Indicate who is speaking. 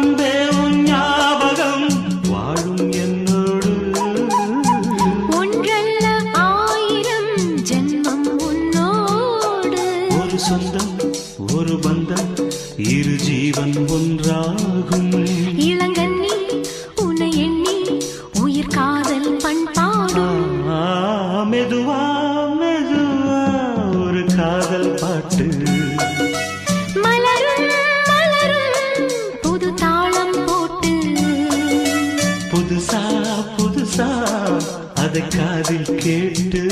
Speaker 1: அன்பே உன் ஞாபகம் வாழும் என்னோடு.
Speaker 2: ஒன்றல்ல ஆயிரம் ஜென்மம் உன்னோடு.
Speaker 1: ஒரு சொந்தம் ஒரு பந்தம் இரு ஜீவன் ஒன்றாகும்.
Speaker 2: இளங்கண்ணி உன்னை எண்ணி உயிர் காதல் பண்பாடும்.
Speaker 1: மெதுவா மெதுவா ஒரு காதல் பாட்டு.
Speaker 2: மலரும் மலரும் புது தாளம் போட்டு.
Speaker 1: புதுசா புதுசா அதை காதில் கேட்டு